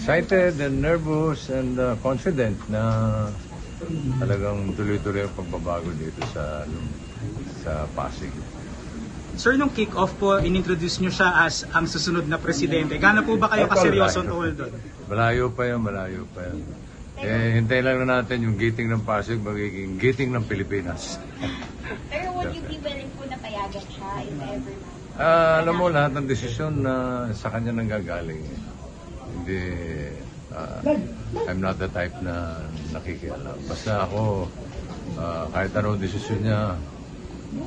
excited and nervous and confident na talagang tuloy-tuloy ang pagbabago dito sa Pasig. Sir, nung kick-off po, inintroduce nyo siya as ang susunod na presidente. Gaano po ba kayo kaseryoso tungkol doon? Malayo pa yan. Hintayin lang na natin yung gating ng Pasig, magiging gating ng Pilipinas. Pero would you be willing po na payagan siya if ever? Alam mo, lahat ng desisyon na sa kanya nanggagaling. Hindi, I'm not the type na nakikialam. Basta ako, kahit anong desisyon niya,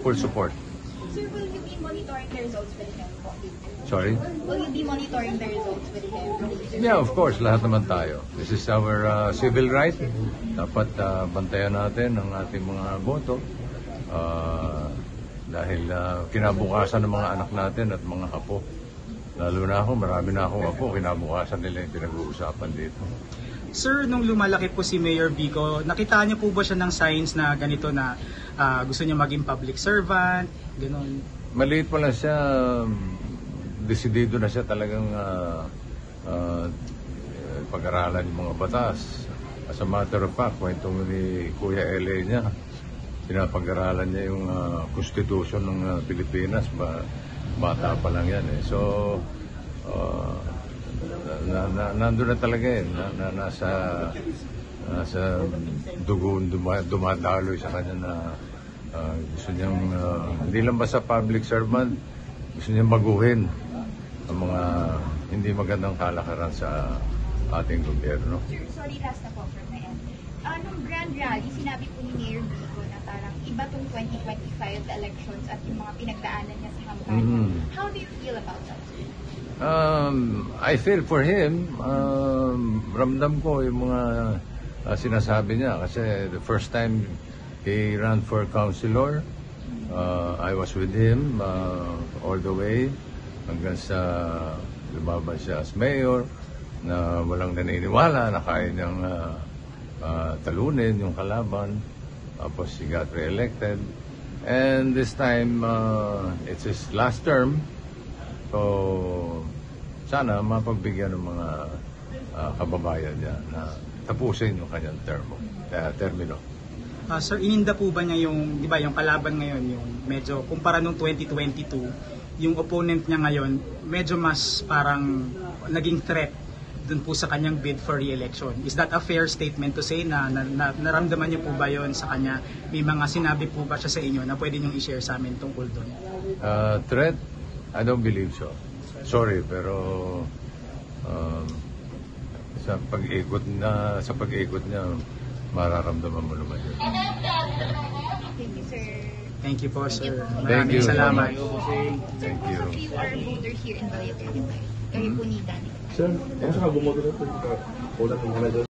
full support. Sir, will you be monitoring the results with him? Sorry? Will you be monitoring the results with him? Yeah, of course. Lahat naman tayo. This is our civil right. Dapat bantayan natin ang ating mga boto. Dahil kinabukasan ng mga anak natin at mga apo. Lalo na ako, marami na akong apo. Kinabukasan nila yung pinag-uusapan dito. Sir, nung lumalaki po si Mayor Vico, nakita niyo po ba siya ng signs na ganito na gusto niya maging public servant, gano'n? Maliit pa lang siya, desidido na siya talagang pag-aralan yung mga batas. As a matter of fact, kwento ni Kuya L.A. niya, pinapag-aralan niya yung Constitution ng Pilipinas, bata pa lang yan eh. So, nandun na talaga eh, nasa dugo, dumadaloy sa kanya na gusto niyang, hindi lang basta public servant, gusto niyang baguhin ang mga hindi magandang kalakaran sa ating gobyerno. Sorry, last na po from my end. Nung Grand Rally, sinabi po ni Mayor Vico na parang iba tong 2025 elections at yung mga pinagdaanan niya sa kampanya. How do you feel about that? I feel for him. Ramdam ko yung mga sinasabi niya kasi the first time he ran for councilor, I was with him all the way hanggang sa lumaban siya as mayor na walang naniniwala na kaya niyang talunin yung kalaban. Tapos he got re-elected. And this time, it's his last term. So, sana mapagbigyan ng mga kababayan niya na tapusin yung kanyang termino. Sir, ininda po ba niya yung, di ba, yung kalaban ngayon, yung medyo, kumpara nung 2022, yung opponent niya ngayon, medyo mas parang naging threat dun po sa kanyang bid for re-election. Is that a fair statement to say na naramdaman niyo po ba yon sa kanya? May mga sinabi po ba siya sa inyo na pwede niyong i-share sa amin tungkol dun? Threat? I don't believe so. Sorry, pero sa pag-ikot niya, mararamdaman mo naman yun. Thank you, sir. Thank you po, sir. Thank you. Maraming salamat. Thank you. Most of you are voter here in Valle. Kayo po ni Danny. Sir, ano sa bumoto na ito?